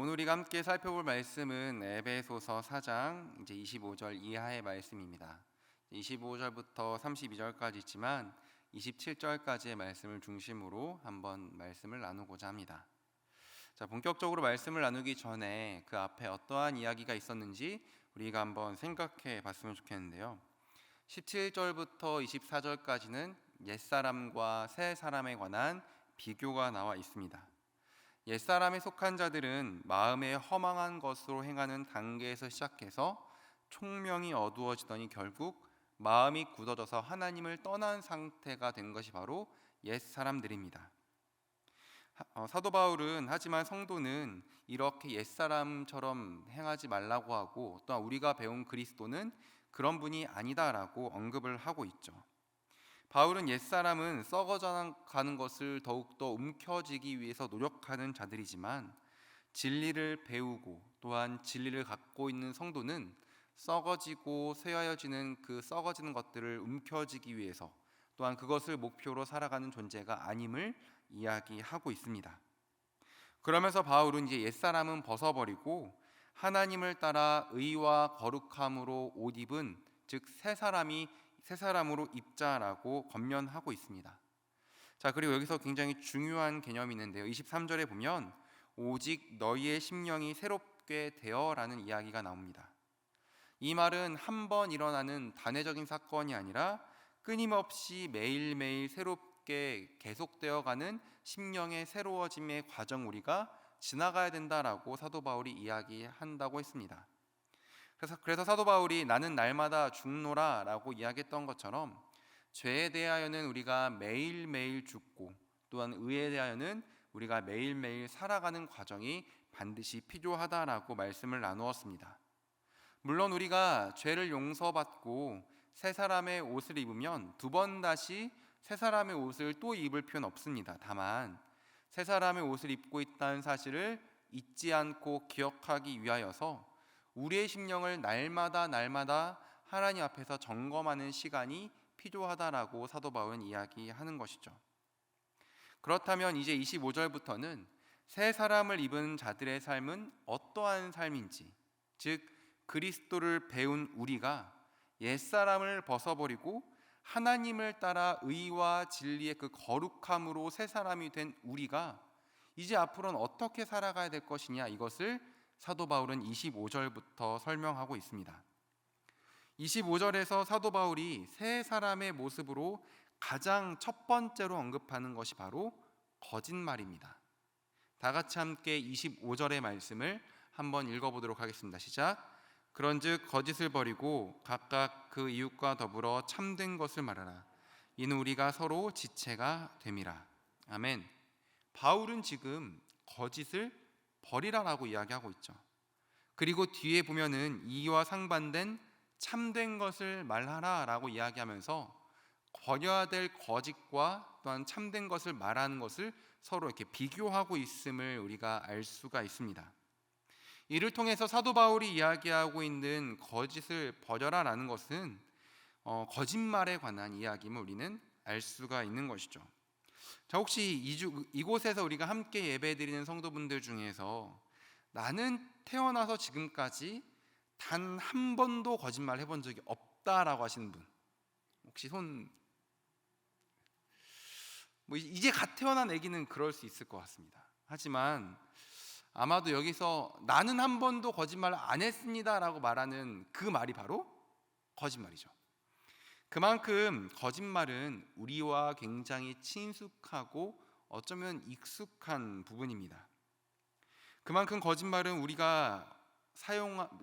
오늘 우리가 함께 살펴볼 말씀은 에베소서 4장 이제 25절 이하의 말씀입니다. 25절부터 32절까지 있지만 27절까지의 말씀을 중심으로 한번 말씀을 나누고자 합니다. 자, 본격적으로 말씀을 나누기 전에 그 앞에 어떠한 이야기가 있었는지 우리가 한번 생각해 봤으면 좋겠는데요. 17절부터 24절까지는 옛사람과 새 사람에 관한 비교가 나와 있습니다. 옛사람에 속한 자들은 마음에 허망한 것으로 행하는 단계에서 시작해서 총명이 어두워지더니 결국 마음이 굳어져서 하나님을 떠난 상태가 된 것이 바로 옛사람들입니다. 사도 바울은 하지만 성도는 이렇게 옛사람처럼 행하지 말라고 하고, 또한 우리가 배운 그리스도는 그런 분이 아니다라고 언급을 하고 있죠. 바울은 옛사람은 썩어져 가는 것을 더욱더 움켜쥐기 위해서 노력하는 자들이지만, 진리를 배우고 또한 진리를 갖고 있는 성도는 썩어지고 쇠하여지는 그 썩어지는 것들을 움켜쥐기 위해서, 또한 그것을 목표로 살아가는 존재가 아님을 이야기하고 있습니다. 그러면서 바울은 이제 옛사람은 벗어버리고 하나님을 따라 의와 거룩함으로 옷 입은, 즉 새 사람으로 입자라고 권면하고 있습니다. 자, 그리고 여기서 굉장히 중요한 개념이 있는데요. 23절에 보면 오직 너희의 심령이 새롭게 되어라는 이야기가 나옵니다. 이 말은 한 번 일어나는 단회적인 사건이 아니라 끊임없이 매일매일 새롭게 계속되어가는 심령의 새로워짐의 과정, 우리가 지나가야 된다라고 사도 바울이 이야기한다고 했습니다. 그래서 사도 바울이 나는 날마다 죽노라 라고 이야기했던 것처럼, 죄에 대하여는 우리가 매일매일 죽고 또한 의에 대하여는 우리가 매일매일 살아가는 과정이 반드시 필요하다라고 말씀을 나누었습니다. 물론 우리가 죄를 용서받고 새 사람의 옷을 입으면 두 번 다시 새 사람의 옷을 또 입을 필요는 없습니다. 다만 새 사람의 옷을 입고 있다는 사실을 잊지 않고 기억하기 위하여서 우리의 심령을 날마다 하나님 앞에서 점검하는 시간이 필요하다라고 사도 바울은 이야기하는 것이죠. 그렇다면 이제 25절부터는 새 사람을 입은 자들의 삶은 어떠한 삶인지, 즉 그리스도를 배운 우리가 옛사람을 벗어버리고 하나님을 따라 의와 진리의 그 거룩함으로 새 사람이 된 우리가 이제 앞으로는 어떻게 살아가야 될 것이냐, 이것을 사도 바울은 25절부터 설명하고 있습니다. 25절에서 사도 바울이 새 사람의 모습으로 가장 첫 번째로 언급하는 것이 바로 거짓말입니다. 다 같이 함께 25절의 말씀을 한번 읽어보도록 하겠습니다. 시작. 그런즉 거짓을 버리고 각각 그 이웃과 더불어 참된 것을 말하라. 이는 우리가 서로 지체가 됨이라. 아멘. 바울은 지금 거짓을 버리라라고 이야기하고 있죠. 그리고 뒤에 보면은 이와 상반된 참된 것을 말하라라고 이야기하면서 버려야 될 거짓과 또한 참된 것을 말하는 것을 서로 이렇게 비교하고 있음을 우리가 알 수가 있습니다. 이를 통해서 사도 바울이 이야기하고 있는 거짓을 버려라라는 것은 거짓말에 관한 이야기임을 우리는 알 수가 있는 것이죠. 자, 혹시 이곳에서 우리가 함께 예배드리는 성도분들 중에서 나는 태어나서 지금까지 단 한 번도 거짓말 해본 적이 없다라고 하시는 분 혹시 이제 갓 태어난 아기는 그럴 수 있을 것 같습니다. 하지만 아마도 여기서 나는 한 번도 거짓말 안 했습니다라고 말하는 그 말이 바로 거짓말이죠. 그만큼 거짓말은 우리와 굉장히 친숙하고 어쩌면 익숙한 부분입니다. 그만큼 거짓말은 우리가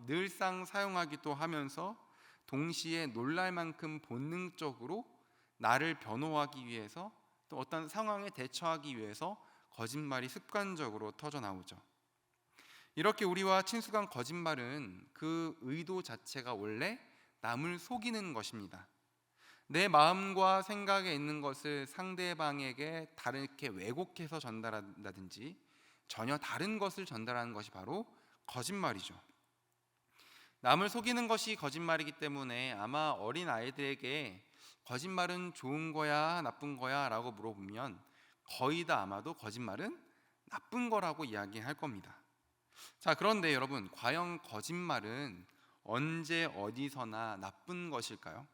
늘상 사용하기도 하면서 동시에 놀랄 만큼 본능적으로 나를 변호하기 위해서, 또 어떤 상황에 대처하기 위해서 거짓말이 습관적으로 터져 나오죠. 이렇게 우리와 친숙한 거짓말은 그 의도 자체가 원래 남을 속이는 것입니다. 내 마음과 생각에 있는 것을 상대방에게 다르게 왜곡해서 전달한다든지 전혀 다른 것을 전달하는 것이 바로 거짓말이죠. 남을 속이는 것이 거짓말이기 때문에 아마 어린 아이들에게 거짓말은 좋은 거야 나쁜 거야 라고 물어보면 거의 다 아마도 거짓말은 나쁜 거라고 이야기할 겁니다. 자, 그런데 여러분, 과연 거짓말은 언제 어디서나 나쁜 것일까요?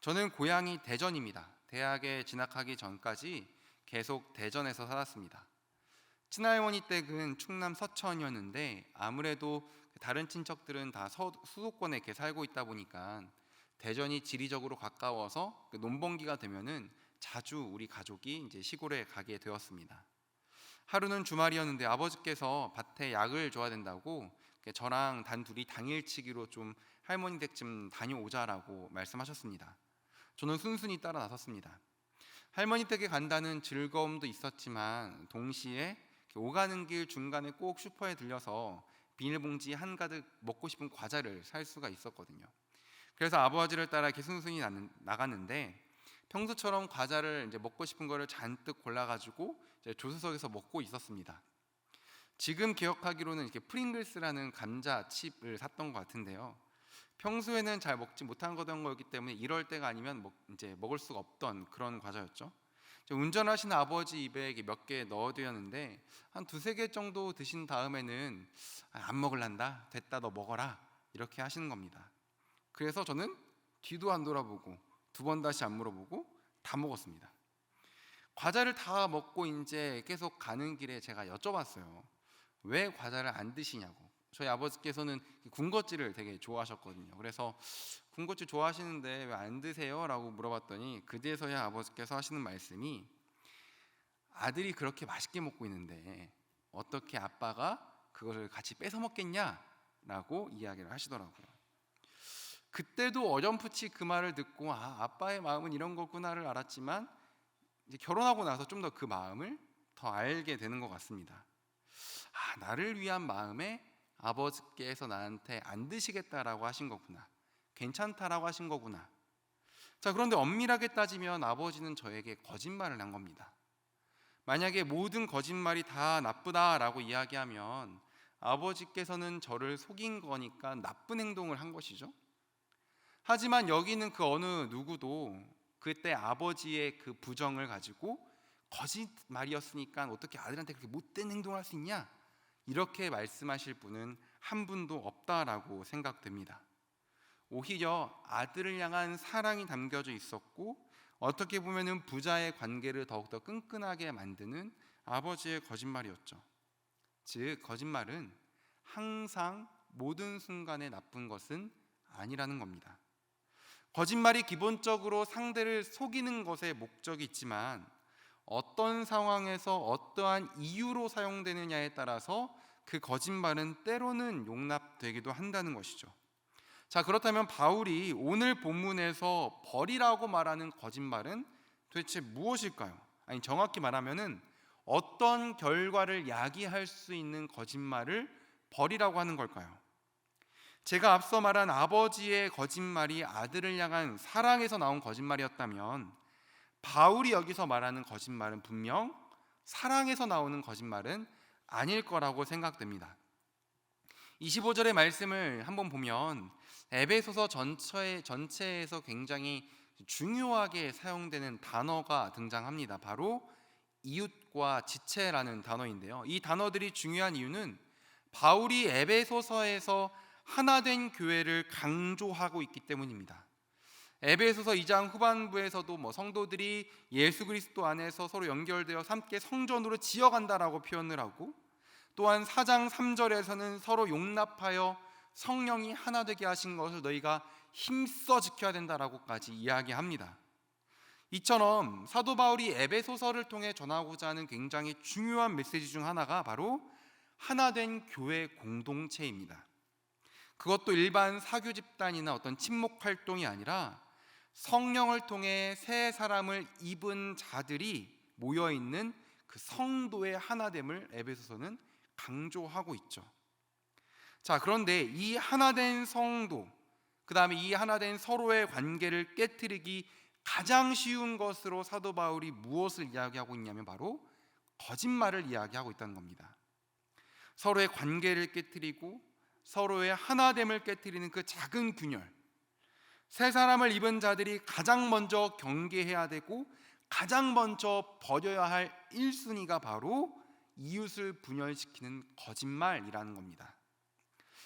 저는 고향이 대전입니다. 대학에 진학하기 전까지 계속 대전에서 살았습니다. 친할머니 댁은 충남 서천이었는데 아무래도 다른 친척들은 다 수도권에 이렇게 살고 있다 보니까 대전이 지리적으로 가까워서 논번기가 되면은 자주 우리 가족이 이제 시골에 가게 되었습니다. 하루는 주말이었는데 아버지께서 밭에 약을 줘야 된다고 저랑 단둘이 당일치기로 좀 할머니 댁쯤 다녀오자라고 말씀하셨습니다. 저는 순순히 따라 나섰습니다. 할머니 댁에 간다는 즐거움도 있었지만 동시에 오가는 길 중간에 꼭 슈퍼에 들려서 비닐봉지 한가득 먹고 싶은 과자를 살 수가 있었거든요. 그래서 아버지를 따라 이렇게 순순히 나갔는데 평소처럼 과자를 이제 먹고 싶은 거를 잔뜩 골라가지고 이제 조수석에서 먹고 있었습니다. 지금 기억하기로는 이렇게 프링글스라는 감자 칩을 샀던 것 같은데요. 평소에는 잘 먹지 못한 거였기 때문에 이럴 때가 아니면 이제 먹을 수가 없던 그런 과자였죠. 운전하시는 아버지 입에 몇 개 넣어드렸는데 한 두세 개 정도 드신 다음에는 안 먹을란다, 됐다, 너 먹어라, 이렇게 하시는 겁니다. 그래서 저는 뒤도 안 돌아보고 두 번 다시 안 물어보고 다 먹었습니다. 과자를 다 먹고 이제 계속 가는 길에 제가 여쭤봤어요. 왜 과자를 안 드시냐고. 저희 아버지께서는 군것질을 되게 좋아하셨거든요. 그래서 군것질 좋아하시는데 왜 안 드세요? 라고 물어봤더니 그제서야 아버지께서 하시는 말씀이, 아들이 그렇게 맛있게 먹고 있는데 어떻게 아빠가 그것을 같이 뺏어 먹겠냐? 라고 이야기를 하시더라고요. 그때도 어렴풋이 그 말을 듣고 아빠의 마음은 이런 거구나를 알았지만 이제 결혼하고 나서 좀 더 그 마음을 더 알게 되는 것 같습니다. 나를 위한 마음에 아버지께서 나한테 안 드시겠다라고 하신 거구나, 괜찮다라고 하신 거구나. 자, 그런데 엄밀하게 따지면 아버지는 저에게 거짓말을 한 겁니다. 만약에 모든 거짓말이 다 나쁘다라고 이야기하면 아버지께서는 저를 속인 거니까 나쁜 행동을 한 것이죠. 하지만 여기는 그 어느 누구도 그때 아버지의 그 부정을 가지고 거짓말이었으니까 어떻게 아들한테 그렇게 못된 행동을 할 수 있냐, 이렇게 말씀하실 분은 한 분도 없다라고 생각됩니다. 오히려 아들을 향한 사랑이 담겨져 있었고 어떻게 보면은 부자의 관계를 더욱더 끈끈하게 만드는 아버지의 거짓말이었죠. 즉, 거짓말은 항상 모든 순간에 나쁜 것은 아니라는 겁니다. 거짓말이 기본적으로 상대를 속이는 것에 목적이 있지만 어떤 상황에서 어떠한 이유로 사용되느냐에 따라서 그 거짓말은 때로는 용납되기도 한다는 것이죠. 자, 그렇다면 바울이 오늘 본문에서 벌이라고 말하는 거짓말은 도대체 무엇일까요? 아니, 정확히 말하면은 어떤 결과를 야기할 수 있는 거짓말을 벌이라고 하는 걸까요? 제가 앞서 말한 아버지의 거짓말이 아들을 향한 사랑에서 나온 거짓말이었다면 바울이 여기서 말하는 거짓말은 분명 사랑에서 나오는 거짓말은 아닐 거라고 생각됩니다. 25절의 말씀을 한번 보면 에베소서 전체에서 굉장히 중요하게 사용되는 단어가 등장합니다. 바로 이웃과 지체라는 단어인데요. 이 단어들이 중요한 이유는 바울이 에베소서에서 하나된 교회를 강조하고 있기 때문입니다. 에베소서 2장 후반부에서도 성도들이 예수 그리스도 안에서 서로 연결되어 함께 성전으로 지어간다라고 표현을 하고, 또한 4장 3절에서는 서로 용납하여 성령이 하나 되게 하신 것을 너희가 힘써 지켜야 된다라고까지 이야기합니다. 이처럼 사도 바울이 에베소서를 통해 전하고자 하는 굉장히 중요한 메시지 중 하나가 바로 하나된 교회 공동체입니다. 그것도 일반 사교 집단이나 어떤 친목 활동이 아니라 성령을 통해 새 사람을 입은 자들이 모여있는 그 성도의 하나됨을 에베소서는 강조하고 있죠. 자, 그런데 이 하나된 성도, 그 다음에 이 하나된 서로의 관계를 깨트리기 가장 쉬운 것으로 사도 바울이 무엇을 이야기하고 있냐면 바로 거짓말을 이야기하고 있다는 겁니다. 서로의 관계를 깨트리고 서로의 하나됨을 깨트리는 그 작은 균열, 새 사람을 입은 자들이 가장 먼저 경계해야 되고 가장 먼저 버려야 할 1순위가 바로 이웃을 분열시키는 거짓말이라는 겁니다.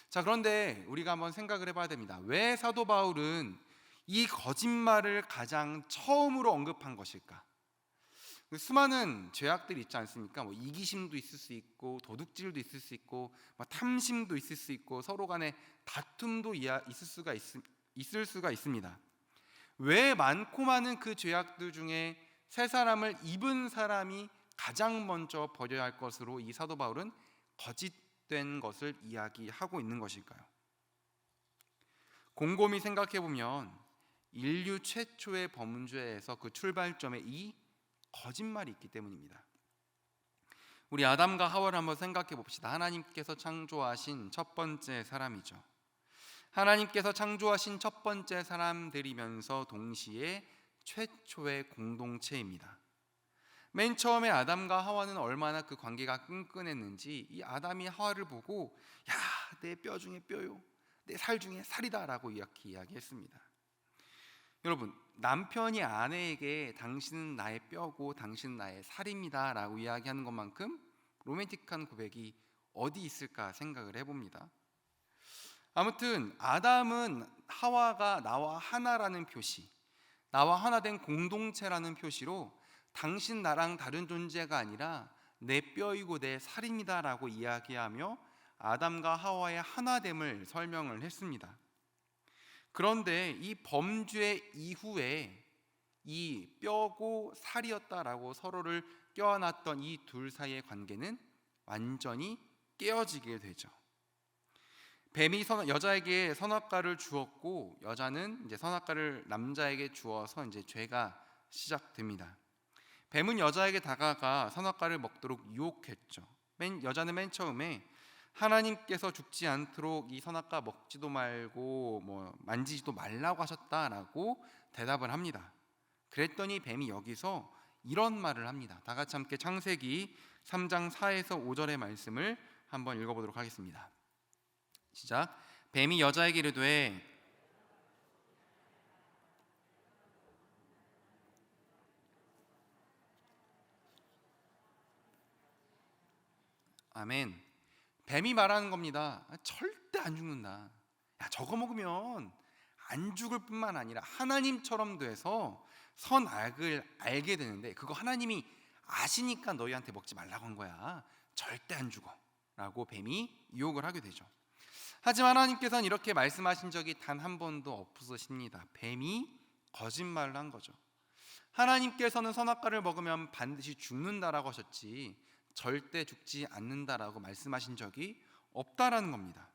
자, 그런데 우리가 한번 생각을 해봐야 됩니다. 왜 사도 바울은 이 거짓말을 가장 처음으로 언급한 것일까? 수많은 죄악들이 있지 않습니까? 뭐 이기심도 있을 수 있고, 도둑질도 있을 수 있고, 뭐 탐심도 있을 수 있고, 서로 간에 다툼도 있을 수가 있습니다. 왜 많고 많은 그 죄악들 중에 세 사람을 입은 사람이 가장 먼저 버려야 할 것으로 이 사도 바울은 거짓된 것을 이야기하고 있는 것일까요? 곰곰이 생각해 보면 인류 최초의 범죄에서 그 출발점에 이 거짓말이 있기 때문입니다. 우리 아담과 하와를 한번 생각해 봅시다. 하나님께서 창조하신 첫 번째 사람이죠. 하나님께서 창조하신 첫 번째 사람들이면서 동시에 최초의 공동체입니다. 맨 처음에 아담과 하와는 얼마나 그 관계가 끈끈했는지 이 아담이 하와를 보고 야, 내 뼈 중에 뼈요, 내 살 중에 살이다 라고 이렇게 이야기했습니다. 여러분, 남편이 아내에게 당신은 나의 뼈고 당신은 나의 살입니다 라고 이야기하는 것만큼 로맨틱한 고백이 어디 있을까 생각을 해봅니다. 아무튼 아담은 하와가 나와 하나라는 표시, 나와 하나 된 공동체라는 표시로 당신 나랑 다른 존재가 아니라 내 뼈이고 내 살입니다 라고 이야기하며 아담과 하와의 하나됨을 설명을 했습니다. 그런데 이 범죄 이후에 이 뼈고 살이었다라고 서로를 껴안았던 이 둘 사이의 관계는 완전히 깨어지게 되죠. 뱀이 여자에게 선악과를 주었고 여자는 이제 선악과를 남자에게 주어서 이제 죄가 시작됩니다. 뱀은 여자에게 다가가 선악과를 먹도록 유혹했죠. 여자는 맨 처음에 하나님께서 죽지 않도록 이 선악과 먹지도 말고 만지지도 말라고 하셨다라고 대답을 합니다. 그랬더니 뱀이 여기서 이런 말을 합니다. 다 같이 함께 창세기 3장 4에서 5절의 말씀을 한번 읽어보도록 하겠습니다. 시작. 뱀이 여자에게 이르되 아멘. 뱀이 말하는 겁니다. 절대 안 죽는다. 야, 저거 먹으면 안 죽을 뿐만 아니라 하나님처럼 돼서 선악을 알게 되는데 그거 하나님이 아시니까 너희한테 먹지 말라고 한 거야. 절대 안 죽어 라고 뱀이 유혹을 하게 되죠. 하지만 하나님께서는 이렇게 말씀하신 적이 단 한 번도 없으십니다. 뱀이 거짓말을 한 거죠. 하나님께서는 선악과를 먹으면 반드시 죽는다라고 하셨지 절대 죽지 않는다라고 말씀하신 적이 없다라는 겁니다.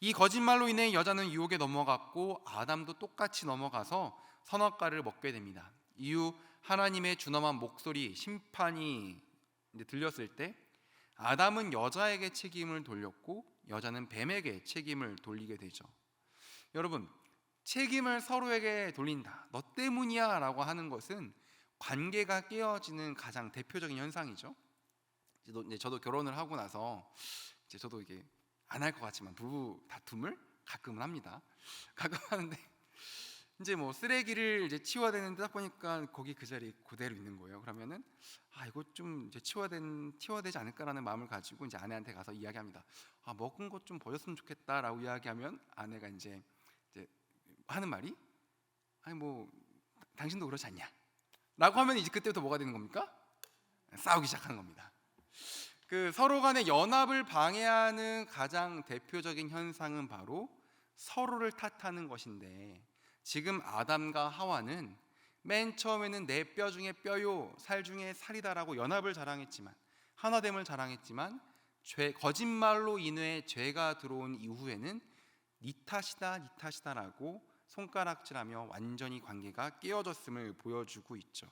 이 거짓말로 인해 여자는 유혹에 넘어갔고 아담도 똑같이 넘어가서 선악과를 먹게 됩니다. 이후 하나님의 준엄한 목소리, 심판이 들렸을 때 아담은 여자에게 책임을 돌렸고 여자는 뱀에게 책임을 돌리게 되죠. 여러분, 책임을 서로에게 돌린다, 너 때문이야 라고 하는 것은 관계가 깨어지는 가장 대표적인 현상이죠. 저도 결혼을 하고 나서 저도 이게 안 할 것 같지만 부부 다툼을 가끔은 합니다. 가끔 하는데 이제 쓰레기를 이제 치워야 되는데 딱 보니까 거기 그 자리에 그대로 있는 거예요. 그러면은 이거 좀 이제 치워야 되지 않을까라는 마음을 가지고 이제 아내한테 가서 이야기합니다. 먹은 것 좀 버렸으면 좋겠다라고 이야기하면 아내가 이제 하는 말이 당신도 그렇지 않냐? 라고 하면 이제 그때부터 뭐가 되는 겁니까? 싸우기 시작하는 겁니다. 그 서로 간의 연합을 방해하는 가장 대표적인 현상은 바로 서로를 탓하는 것인데 지금 아담과 하와는 맨 처음에는 내 뼈 중에 뼈요 살 중에 살이다라고 연합을 자랑했지만 하나됨을 자랑했지만 거짓말로 인해 죄가 들어온 이후에는 네 탓이다라고 손가락질하며 완전히 관계가 깨어졌음을 보여주고 있죠.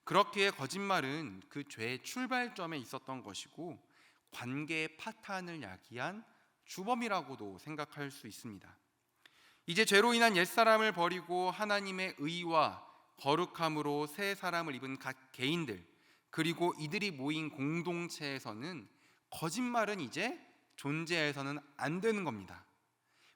그렇기에 거짓말은 그 죄의 출발점에 있었던 것이고 관계의 파탄을 야기한 주범이라고도 생각할 수 있습니다. 이제 죄로 인한 옛사람을 버리고 하나님의 의와 거룩함으로 새 사람을 입은 각 개인들 그리고 이들이 모인 공동체에서는 거짓말은 이제 존재해서는 안 되는 겁니다.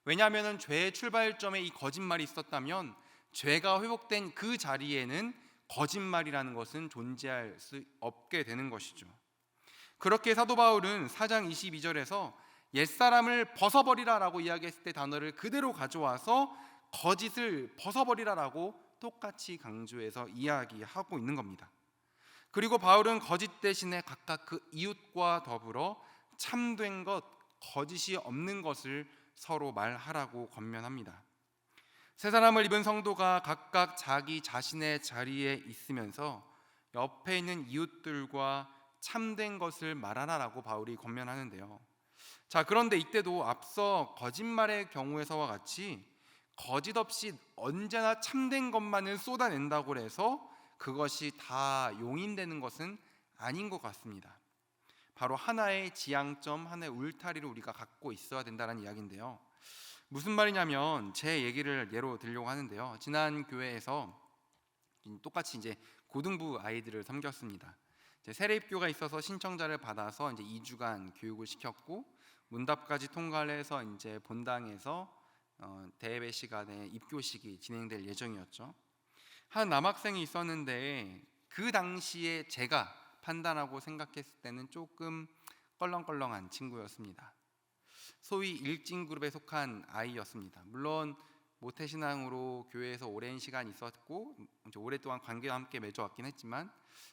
왜냐하면 죄의 출발점에 이 거짓말이 있었다면 죄가 회복된 그 자리에는 거짓말이라는 것은 존재할 수 없게 되는 것이죠. 그렇게 사도 바울은 4장 22절에서 옛사람을 벗어버리라라고 이야기했을 때 단어를 그대로 가져와서 거짓을 벗어버리라라고 똑같이 강조해서 이야기하고 있는 겁니다. 그리고 바울은 거짓 대신에 각각 그 이웃과 더불어 참된 것, 거짓이 없는 것을 서로 말하라고 권면합니다. 새 사람을 입은 성도가 각각 자기 자신의 자리에 있으면서 옆에 있는 이웃들과 참된 것을 말하라라고 바울이 권면하는데요. 자, 그런데 이때도 앞서 거짓말의 경우에서와 같이 거짓 없이 언제나 참된 것만을 쏟아낸다고 해서 그것이 다 용인되는 것은 아닌 것 같습니다. 바로 하나의 지향점, 하나의 울타리를 우리가 갖고 있어야 된다는 이야기인데요. 무슨 말이냐면 제 얘기를 예로 들려고 하는데요. 지난 교회에서 똑같이 이제 고등부 아이들을 섬겼습니다. 세례입교가 있어서 신청자를 받아서 이제 2주간 교육을 시켰고 문답까지 통과를 해서 이제 본당에서 대예배 시간에 입교식이 진행될 예정이었죠. 한 남학생이 있었는데 그 당시에 제가 판단하고 생각했을 때는 조금 껄렁껄렁한 친구였습니다. 소위 일진 그룹에 속한 아이였습니다. 물론 모태신앙으로 교회에서 오랜 시간 있었고 이제 오랫동안 관계와 함께 맺어왔긴 했지만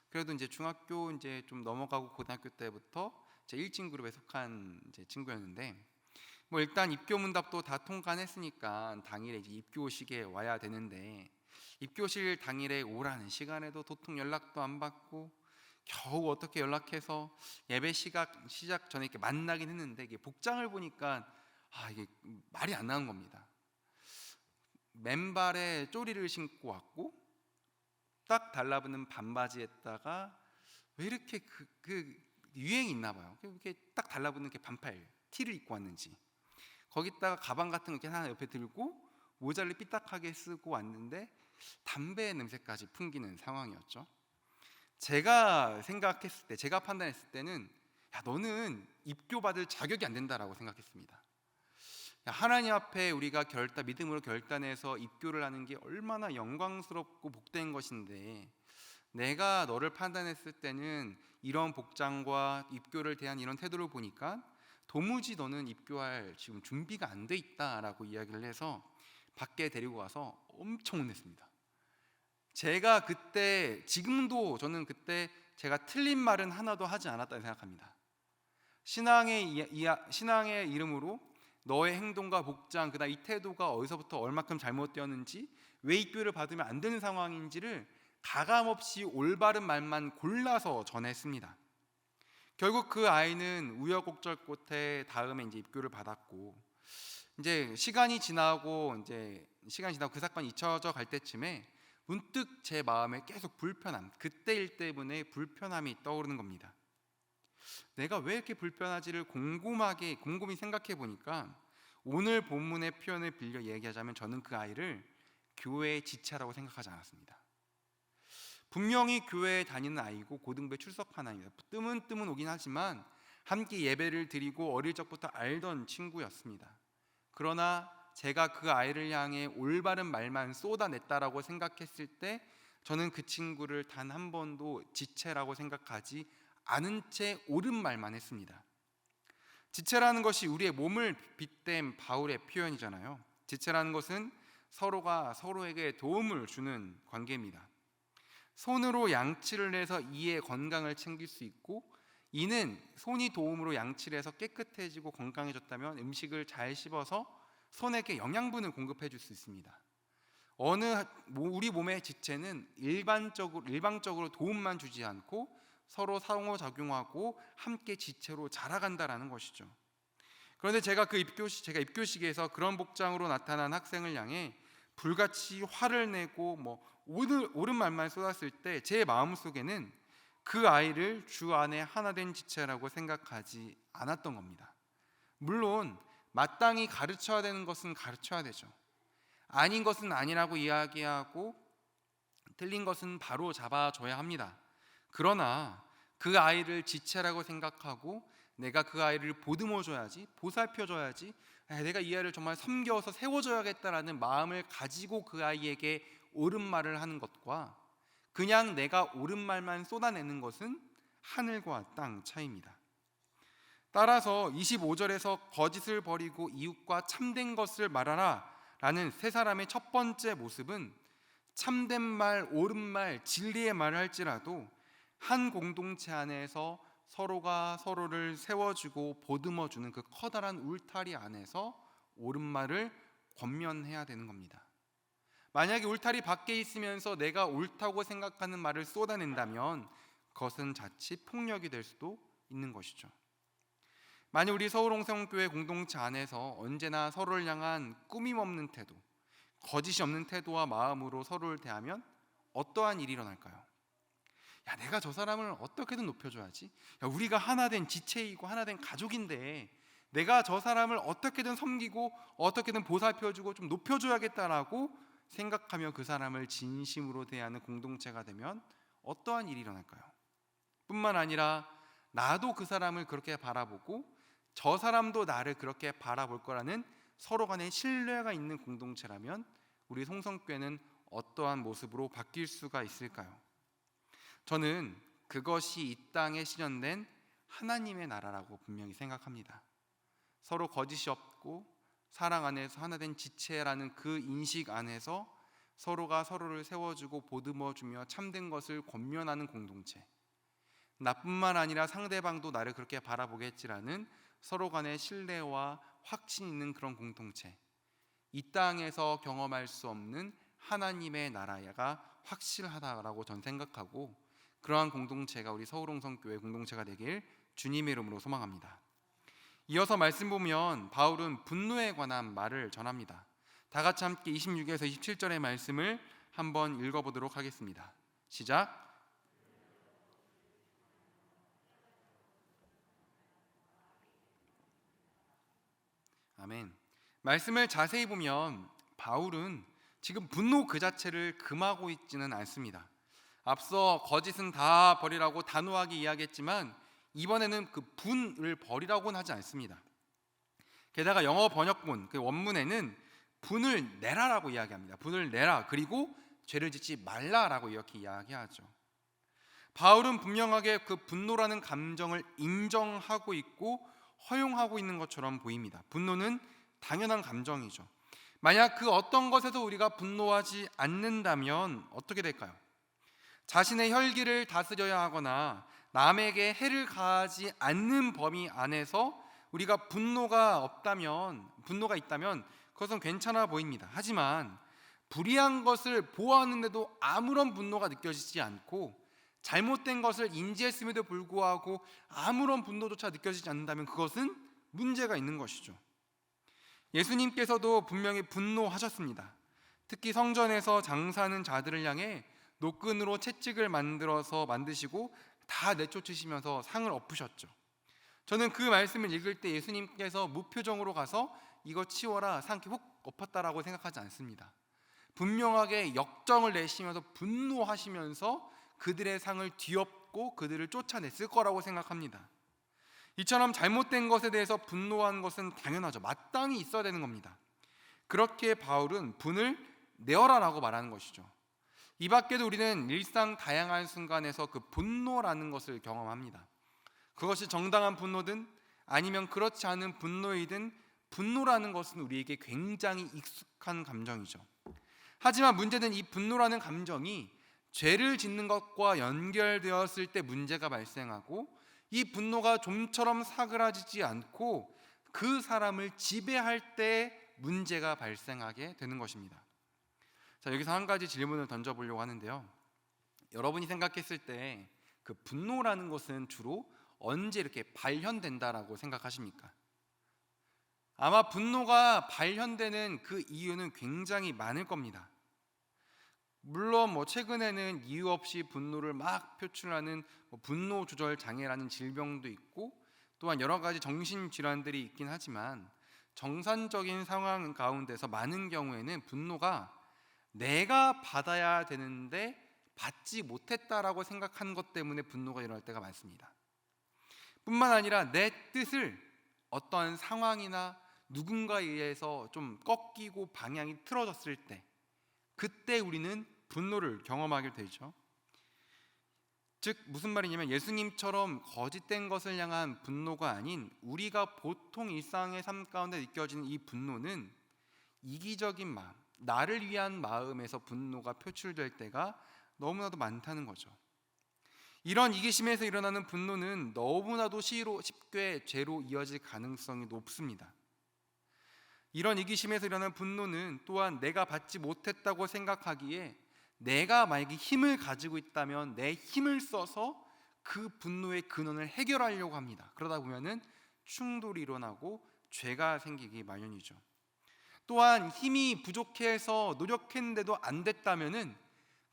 그래도 이제 중학교 이제 좀 넘어가고 고등학교 때부터 제 일진 그룹에 속한 이제 친구였는데 뭐 일단 입교 문답도 다 통과했으니까 당일에 이제 입교식에 와야 되는데 입교실 당일에 오라는 시간에도 도통 연락도 안 받고 겨우 어떻게 연락해서 예배 시작 전에 이렇게 만나긴 했는데 이게 복장을 보니까 이게 말이 안 나는 겁니다. 맨발에 쪼리를 신고 왔고 딱 달라붙는 반바지에다가 왜 이렇게 그 유행이 있나 봐요. 이렇게 딱 달라붙는 게 반팔 티를 입고 왔는지 거기다가 가방 같은 거 이렇게 하나 옆에 들고 모자를 삐딱하게 쓰고 왔는데 담배 냄새까지 풍기는 상황이었죠. 제가 생각했을 때, 제가 판단했을 때는 야, 너는 입교받을 자격이 안 된다라고 생각했습니다. 야, 하나님 앞에 우리가 믿음으로 결단해서 입교를 하는 게 얼마나 영광스럽고 복된 것인데 내가 너를 판단했을 때는 이런 복장과 입교를 대한 이런 태도를 보니까 도무지 너는 입교할 지금 준비가 안 돼 있다라고 이야기를 해서 밖에 데리고 가서 엄청 혼냈습니다. 제가 그때 지금도 저는 그때 제가 틀린 말은 하나도 하지 않았다고 생각합니다. 신앙의 이름으로 너의 행동과 복장, 그다음 이 태도가 어디서부터 얼마큼 잘못되었는지, 왜 입교를 받으면 안 되는 상황인지를 가감없이 올바른 말만 골라서 전했습니다. 결국 그 아이는 우여곡절 끝에 다음에 이제 입교를 받았고, 이제 시간이 지나고 그 사건이 잊혀져 갈 때쯤에 문득 제 마음에 계속 그때 일 때문에 불편함이 떠오르는 겁니다. 내가 왜 이렇게 불편하지를 곰곰이 생각해 보니까 오늘 본문의 표현을 빌려 얘기하자면 저는 그 아이를 교회의 지체라고 생각하지 않았습니다. 분명히 교회에 다니는 아이고 고등부에 출석하는 아이입니다. 뜨문뜨문 오긴 하지만 함께 예배를 드리고 어릴 적부터 알던 친구였습니다. 그러나 제가 그 아이를 향해 올바른 말만 쏟아냈다라고 생각했을 때 저는 그 친구를 단 한 번도 지체라고 생각하지 않은 채 옳은 말만 했습니다. 지체라는 것이 우리의 몸을 빗댄 바울의 표현이잖아요. 지체라는 것은 서로가 서로에게 도움을 주는 관계입니다. 손으로 양치를 해서 이의 건강을 챙길 수 있고, 이는 손이 도움으로 양치를 해서 깨끗해지고 건강해졌다면 음식을 잘 씹어서 손에게 영양분을 공급해 줄 수 있습니다. 우리 몸의 지체는 일방적으로 도움만 주지 않고 서로 상호작용하고 함께 지체로 자라간다라는 것이죠. 그런데 제가 입교식에서 그런 복장으로 나타난 학생을 향해 불같이 화를 내고 옳은 말만 쏟았을 때 제 마음속에는 그 아이를 주 안에 하나 된 지체라고 생각하지 않았던 겁니다. 물론 마땅히 가르쳐야 되는 것은 가르쳐야 되죠. 아닌 것은 아니라고 이야기하고 틀린 것은 바로 잡아줘야 합니다. 그러나 그 아이를 지체라고 생각하고 내가 그 아이를 보듬어줘야지, 보살펴줘야지, 내가 이 아이를 정말 섬겨서 세워줘야겠다라는 마음을 가지고 그 아이에게 옳은 말을 하는 것과 그냥 내가 옳은 말만 쏟아내는 것은 하늘과 땅 차이입니다. 따라서 25절에서 거짓을 버리고 이웃과 참된 것을 말하라 라는 세 사람의 첫 번째 모습은 참된 말, 옳은 말, 진리의 말을 할지라도 한 공동체 안에서 서로가 서로를 세워주고 보듬어주는 그 커다란 울타리 안에서 옳은 말을 권면해야 되는 겁니다. 만약에 울타리 밖에 있으면서 내가 옳다고 생각하는 말을 쏟아낸다면 그것은 자칫 폭력이 될 수도 있는 것이죠. 만약 우리 서울홍성교회 공동체 안에서 언제나 서로를 향한 꾸밈 없는 태도, 거짓이 없는 태도와 마음으로 서로를 대하면 어떠한 일이 일어날까요? 야, 내가 저 사람을 어떻게든 높여줘야지. 야, 우리가 하나 된 지체이고 하나 된 가족인데 내가 저 사람을 어떻게든 섬기고 어떻게든 보살펴주고 좀 높여줘야겠다라고 생각하며 그 사람을 진심으로 대하는 공동체가 되면 어떠한 일이 일어날까요? 뿐만 아니라 나도 그 사람을 그렇게 바라보고 저 사람도 나를 그렇게 바라볼 거라는 서로 간의 신뢰가 있는 공동체라면 우리 송성교회는 어떠한 모습으로 바뀔 수가 있을까요? 저는 그것이 이 땅에 실현된 하나님의 나라라고 분명히 생각합니다. 서로 거짓이 없고 사랑 안에서 하나 된 지체라는 그 인식 안에서 서로가 서로를 세워주고 보듬어주며 참된 것을 권면하는 공동체, 나뿐만 아니라 상대방도 나를 그렇게 바라보겠지라는 서로 간의 신뢰와 확신 있는 그런 공동체, 이 땅에서 경험할 수 없는 하나님의 나라가 확실하다라고 전 생각하고 그러한 공동체가 우리 서울홍성교회 공동체가 되길 주님의 이름으로 소망합니다. 이어서 말씀 보면 바울은 분노에 관한 말을 전합니다. 다 같이 함께 26에서 27절의 말씀을 한번 읽어보도록 하겠습니다. 시작. 아멘. 말씀을 자세히 보면 바울은 지금 분노 그 자체를 금하고 있지는 않습니다. 앞서 거짓은 다 버리라고 단호하게 이야기했지만 이번에는 그 분을 버리라고는 하지 않습니다. 게다가 영어 번역본 그 원문에는 분을 내라라고 이야기합니다. 분을 내라, 그리고 죄를 짓지 말라라고 이렇게 이야기하죠. 바울은 분명하게 그 분노라는 감정을 인정하고 있고 허용하고 있는 것처럼 보입니다. 분노는 당연한 감정이죠. 만약 그 어떤 것에서 우리가 분노하지 않는다면 어떻게 될까요? 자신의 혈기를 다스려야 하거나 남에게 해를 가하지 않는 범위 안에서 우리가 분노가 있다면 그것은 괜찮아 보입니다. 하지만 불의한 것을 보호하는데도 아무런 분노가 느껴지지 않고 잘못된 것을 인지했음에도 불구하고 아무런 분노조차 느껴지지 않는다면 그것은 문제가 있는 것이죠. 예수님께서도 분명히 분노하셨습니다. 특히 성전에서 장사하는 자들을 향해 노끈으로 채찍을 만드시고 다 내쫓으시면서 상을 엎으셨죠. 저는 그 말씀을 읽을 때 예수님께서 무표정으로 가서 이거 치워라 상 이렇게 훅 엎었다라고 생각하지 않습니다. 분명하게 역정을 내시면서 분노하시면서 그들의 상을 뒤엎고 그들을 쫓아냈을 거라고 생각합니다. 이처럼 잘못된 것에 대해서 분노하는 것은 당연하죠. 마땅히 있어야 되는 겁니다. 그렇게 바울은 분을 내어라라고 말하는 것이죠. 이 밖에도 우리는 일상 다양한 순간에서 그 분노라는 것을 경험합니다. 그것이 정당한 분노든 아니면 그렇지 않은 분노이든 분노라는 것은 우리에게 굉장히 익숙한 감정이죠. 하지만 문제는 이 분노라는 감정이 죄를 짓는 것과 연결되었을 때 문제가 발생하고 이 분노가 좀처럼 사그라지지 않고 그 사람을 지배할 때 문제가 발생하게 되는 것입니다. 자, 여기서 한 가지 질문을 던져보려고 하는데요. 여러분이 생각했을 때 그 분노라는 것은 주로 언제 이렇게 발현된다라고 생각하십니까? 아마 분노가 발현되는 그 이유는 굉장히 많을 겁니다. 물론 최근에는 이유 없이 분노를 막 표출하는 분노 조절 장애라는 질병도 있고 또한 여러 가지 정신 질환들이 있긴 하지만 정상적인 상황 가운데서 많은 경우에는 분노가 내가 받아야 되는데 받지 못했다라고 생각한 것 때문에 분노가 일어날 때가 많습니다. 뿐만 아니라 내 뜻을 어떠한 상황이나 누군가에 의해서 좀 꺾이고 방향이 틀어졌을 때 그때 우리는 분노를 경험하게 되죠. 즉 무슨 말이냐면 예수님처럼 거짓된 것을 향한 분노가 아닌 우리가 보통 일상의 삶 가운데 느껴지는 이 분노는 이기적인 마음, 나를 위한 마음에서 분노가 표출될 때가 너무나도 많다는 거죠. 이런 이기심에서 일어나는 분노는 너무나도 쉽게 죄로 이어질 가능성이 높습니다. 이런 이기심에서 일어나는 분노는 또한 내가 받지 못했다고 생각하기에 내가 만약에 힘을 가지고 있다면 내 힘을 써서 그 분노의 근원을 해결하려고 합니다. 그러다 보면은 충돌이 일어나고 죄가 생기기 마련이죠. 또한 힘이 부족해서 노력했는데도 안 됐다면은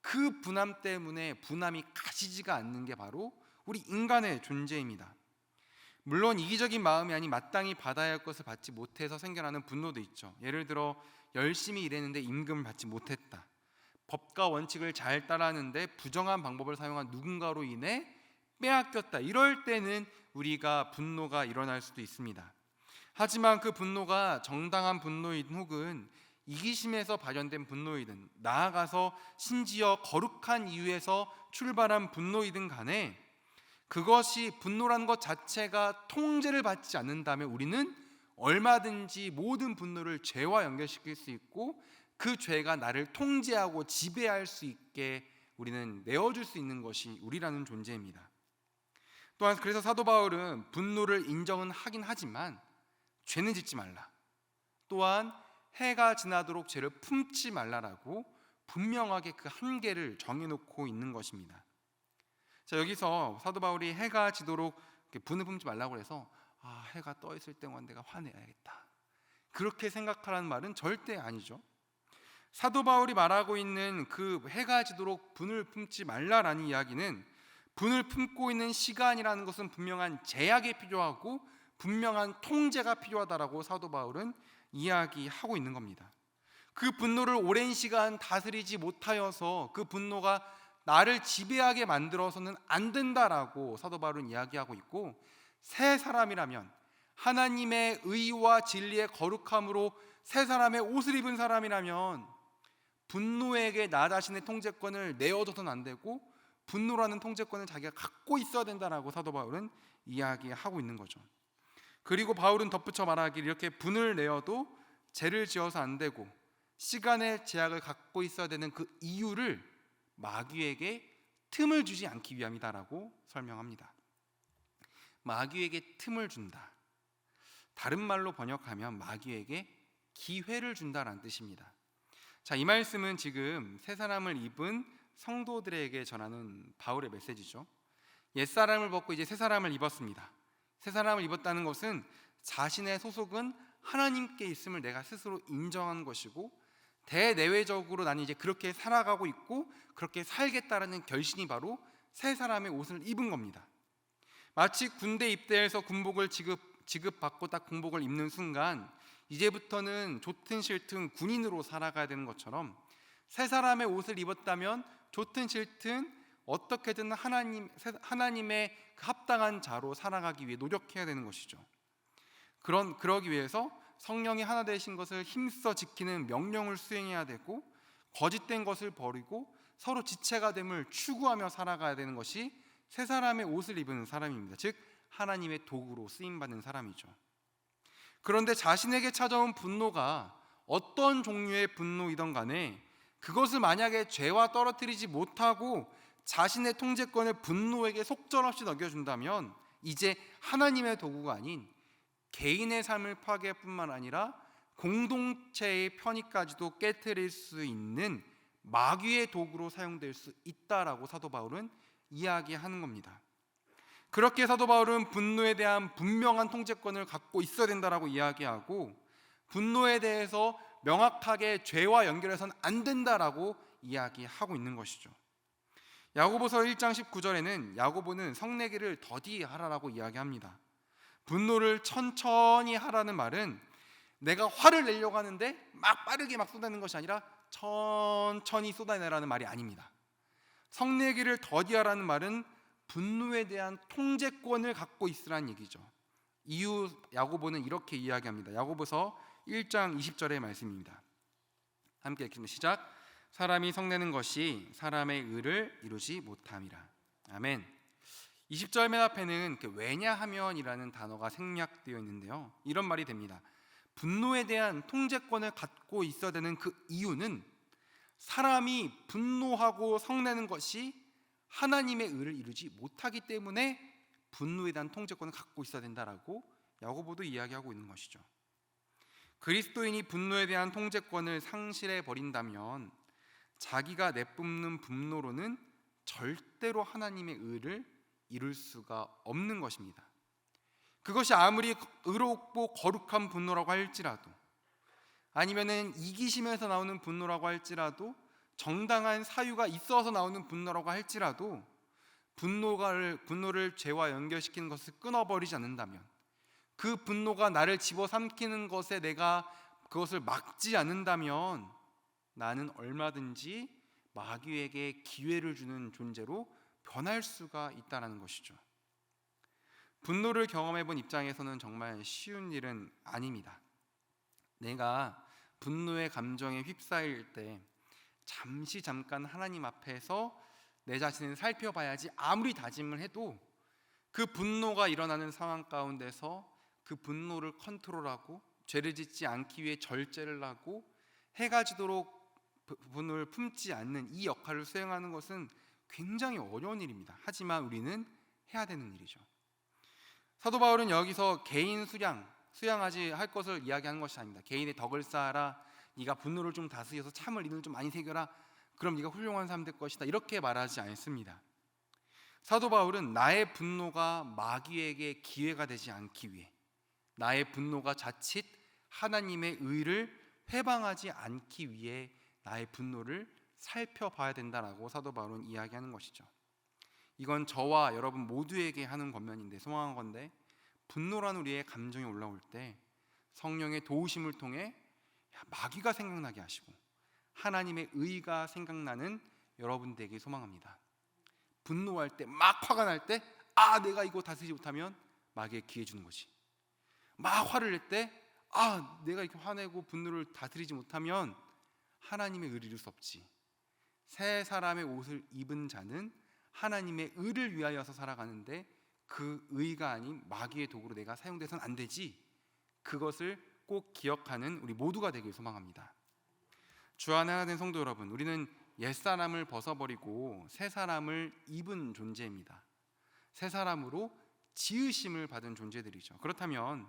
그 분함 때문에 분함이 가시지가 않는 게 바로 우리 인간의 존재입니다. 물론 이기적인 마음이 아닌 마땅히 받아야 할 것을 받지 못해서 생겨나는 분노도 있죠. 예를 들어 열심히 일했는데 임금을 받지 못했다. 법과 원칙을 잘 따르는데 부정한 방법을 사용한 누군가로 인해 빼앗겼다. 이럴 때는 우리가 분노가 일어날 수도 있습니다. 하지만 그 분노가 정당한 분노이든 혹은 이기심에서 발현된 분노이든 나아가서 심지어 거룩한 이유에서 출발한 분노이든 간에 그것이 분노라는 것 자체가 통제를 받지 않는다면 우리는 얼마든지 모든 분노를 죄와 연결시킬 수 있고 그 죄가 나를 통제하고 지배할 수 있게 우리는 내어줄 수 있는 것이 우리라는 존재입니다. 또한 그래서 사도 바울은 분노를 인정은 하긴 하지만 죄는 짓지 말라, 또한 해가 지나도록 죄를 품지 말라라고 분명하게 그 한계를 정해놓고 있는 것입니다. 자, 여기서 사도 바울이 해가 지도록 분을 품지 말라고 해서 해가 떠 있을 때만 내가 화내야겠다 그렇게 생각하라는 말은 절대 아니죠. 사도 바울이 말하고 있는 그 해가 지도록 분을 품지 말라라는 이야기는 분을 품고 있는 시간이라는 것은 분명한 제약이 필요하고 분명한 통제가 필요하다라고 사도 바울은 이야기하고 있는 겁니다. 그 분노를 오랜 시간 다스리지 못하여서 그 분노가 나를 지배하게 만들어서는 안 된다라고 사도 바울은 이야기하고 있고, 새 사람이라면 하나님의 의와 진리의 거룩함으로 새 사람의 옷을 입은 사람이라면 분노에게 나 자신의 통제권을 내어줘서는 안 되고 분노라는 통제권을 자기가 갖고 있어야 된다라고 사도 바울은 이야기하고 있는 거죠. 그리고 바울은 덧붙여 말하기를 이렇게 분을 내어도 죄를 지어서 안 되고 시간의 제약을 갖고 있어야 되는 그 이유를 마귀에게 틈을 주지 않기 위함이다라고 설명합니다. 마귀에게 틈을 준다, 다른 말로 번역하면 마귀에게 기회를 준다라는 뜻입니다. 자, 이 말씀은 지금 새 사람을 입은 성도들에게 전하는 바울의 메시지죠. 옛사람을 벗고 이제 새 사람을 입었습니다. 새 사람을 입었다는 것은 자신의 소속은 하나님께 있음을 내가 스스로 인정한 것이고 대내외적으로 나는 이제 그렇게 살아가고 있고 그렇게 살겠다라는 결심이 바로 새 사람의 옷을 입은 겁니다. 마치 군대 입대해서 군복을 지급받고 딱 군복을 입는 순간 이제부터는 좋든 싫든 군인으로 살아가야 되는 것처럼 새 사람의 옷을 입었다면 좋든 싫든 어떻게든 하나님의 합당한 자로 살아가기 위해 노력해야 되는 것이죠. 그러기 위해서 성령이 하나 되신 것을 힘써 지키는 명령을 수행해야 되고 거짓된 것을 버리고 서로 지체가 됨을 추구하며 살아가야 되는 것이 새 사람의 옷을 입은 사람입니다. 즉 하나님의 도구로 쓰임받는 사람이죠. 그런데 자신에게 찾아온 분노가 어떤 종류의 분노이든 간에 그것을 만약에 죄와 떨어뜨리지 못하고 자신의 통제권을 분노에게 속절없이 넘겨준다면 이제 하나님의 도구가 아닌 개인의 삶을 파괴뿐만 아니라 공동체의 편의까지도 깨트릴 수 있는 마귀의 도구로 사용될 수 있다라고 사도 바울은 이야기하는 겁니다. 그렇게 사도 바울은 분노에 대한 분명한 통제권을 갖고 있어야 된다라고 이야기하고 분노에 대해서 명확하게 죄와 연결해서는 안 된다라고 이야기하고 있는 것이죠. 야고보서 1장 19절에는 야고보는 성내기를 더디하라라고 이야기합니다. 분노를 천천히 하라는 말은 내가 화를 내려고 하는데 막 빠르게 막 쏟아내는 것이 아니라 천천히 쏟아내라는 말이 아닙니다. 성내기를 더디하라는 말은 분노에 대한 통제권을 갖고 있으라는 얘기죠. 이후 야고보는 이렇게 이야기합니다. 야고보서 1장 20절의 말씀입니다. 함께 읽습니다. 시작. 사람이 성내는 것이 사람의 의를 이루지 못함이라. 아멘. 20절 맨 앞에는 왜냐하면이라는 단어가 생략되어 있는데요, 이런 말이 됩니다. 분노에 대한 통제권을 갖고 있어야 되는 그 이유는 사람이 분노하고 성내는 것이 하나님의 의를 이루지 못하기 때문에 분노에 대한 통제권을 갖고 있어야 된다라고 야고보도 이야기하고 있는 것이죠. 그리스도인이 분노에 대한 통제권을 상실해 버린다면 자기가 내뿜는 분노로는 절대로 하나님의 의를 이룰 수가 없는 것입니다. 그것이 아무리 의롭고 거룩한 분노라고 할지라도, 아니면은 이기심에서 나오는 분노라고 할지라도, 정당한 사유가 있어서 나오는 분노라고 할지라도, 분노를 죄와 연결시키는 것을 끊어버리지 않는다면, 그 분노가 나를 집어삼키는 것에 내가 그것을 막지 않는다면 나는 얼마든지 마귀에게 기회를 주는 존재로 변할 수가 있다는 것이죠. 분노를 경험해 본 입장에서는 정말 쉬운 일은 아닙니다. 내가 분노의 감정에 휩싸일 때 잠깐 하나님 앞에서 내 자신을 살펴봐야지 아무리 다짐을 해도 그 분노가 일어나는 상황 가운데서 그 분노를 컨트롤하고 죄를 짓지 않기 위해 절제를 하고 해가 지도록 분노를 품지 않는 이 역할을 수행하는 것은 굉장히 어려운 일입니다. 하지만 우리는 해야 되는 일이죠. 사도 바울은 여기서 개인 수양하지 할 것을 이야기하는 것이 아닙니다. 개인의 덕을 쌓아라, 네가 분노를 좀 다스려서 참을 일을 좀 많이 새겨라, 그럼 네가 훌륭한 사람 될 것이다, 이렇게 말하지 않습니다. 사도 바울은 나의 분노가 마귀에게 기회가 되지 않기 위해, 나의 분노가 자칫 하나님의 의를 회방하지 않기 위해 나의 분노를 살펴봐야 된다라고 사도 바울은 이야기하는 것이죠. 이건 저와 여러분 모두에게 하는 권면인데, 소망한 건데, 분노란 우리의 감정이 올라올 때 성령의 도우심을 통해 마귀가 생각나게 하시고 하나님의 의가 생각나는 여러분들에게 소망합니다. 분노할 때, 막 화가 날 때, 내가 이거 다스리지 못하면 마귀에 기회 주는 거지. 막 화를 낼 때, 내가 이렇게 화내고 분노를 다스리지 못하면 하나님의 의를 이룰 수 없지. 새 사람의 옷을 입은 자는 하나님의 의를 위하여서 살아가는데 그 의가 아닌 마귀의 도구로 내가 사용돼서는 안 되지. 그것을 꼭 기억하는 우리 모두가 되길 소망합니다. 주 안에 하나 된 성도 여러분, 우리는 옛사람을 벗어버리고 새 사람을 입은 존재입니다. 새 사람으로 지으심을 받은 존재들이죠. 그렇다면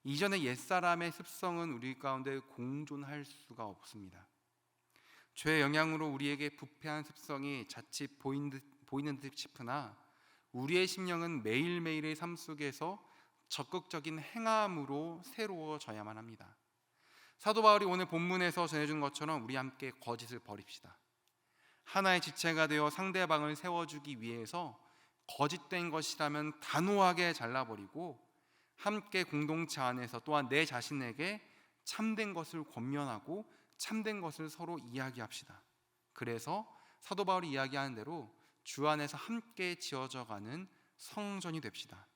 이전의 옛사람의 습성은 우리 가운데 공존할 수가 없습니다. 죄의 영향으로 우리에게 부패한 습성이 자칫 보이는 듯 싶으나 우리의 심령은 매일매일의 삶 속에서 적극적인 행함으로 새로워져야만 합니다. 사도 바울이 오늘 본문에서 전해준 것처럼 우리 함께 거짓을 버립시다. 하나의 지체가 되어 상대방을 세워주기 위해서 거짓된 것이라면 단호하게 잘라버리고 함께 공동체 안에서 또한 내 자신에게 참된 것을 권면하고 참된 것을 서로 이야기합시다. 그래서 사도 바울이 이야기하는 대로 주 안에서 함께 지어져가는 성전이 됩시다.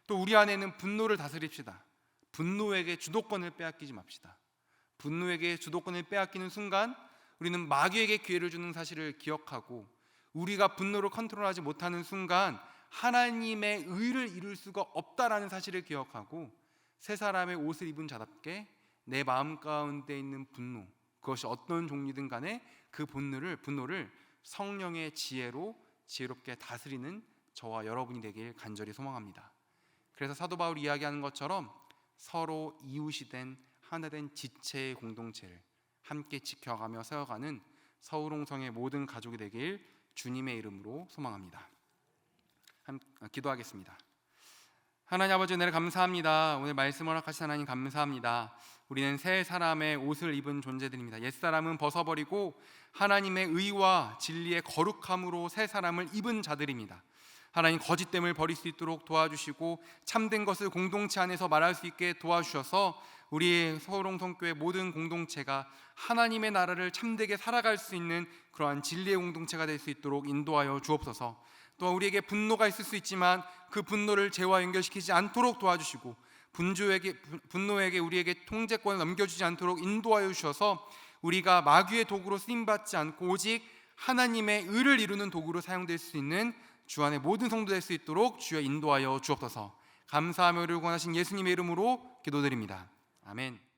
또 우리 안에는 분노를 다스립시다. 분노에게 주도권을 빼앗기지 맙시다. 분노에게 주도권을 빼앗기는 순간 우리는 마귀에게 기회를 주는 사실을 기억하고, 우리가 분노를 컨트롤하지 못하는 순간 하나님의 의를 이룰 수가 없다라는 사실을 기억하고, 새 사람의 옷을 입은 자답게 내 마음 가운데 있는 분노, 그것이 어떤 종류든 간에 그 분노를 성령의 지혜로 지혜롭게 다스리는 저와 여러분이 되길 간절히 소망합니다. 그래서 사도 바울이 이야기하는 것처럼 서로 이웃이 된 하나된 지체의 공동체를 함께 지켜가며 세워가는 서울홍성의 모든 가족이 되길 주님의 이름으로 소망합니다. 기도하겠습니다. 하나님 아버지, 은혜를 감사합니다. 오늘 말씀 허락하신 하나님 감사합니다. 우리는 새 사람의 옷을 입은 존재들입니다. 옛사람은 벗어버리고 하나님의 의와 진리의 거룩함으로 새 사람을 입은 자들입니다. 하나님, 거짓됨을 버릴 수 있도록 도와주시고 참된 것을 공동체 안에서 말할 수 있게 도와주셔서 우리 서울홍성교회 모든 공동체가 하나님의 나라를 참되게 살아갈 수 있는 그러한 진리의 공동체가 될 수 있도록 인도하여 주옵소서. 또한 우리에게 분노가 있을 수 있지만 그 분노를 죄와 연결시키지 않도록 도와주시고, 분노에게 우리에게 통제권을 넘겨주지 않도록 인도하여 주셔서 우리가 마귀의 도구로 쓰임받지 않고 오직 하나님의 의를 이루는 도구로 사용될 수 있는 주 안에 모든 성도 될 수 있도록 주여 인도하여 주옵소서. 감사하며 이를 권하신 예수님의 이름으로 기도드립니다. 아멘.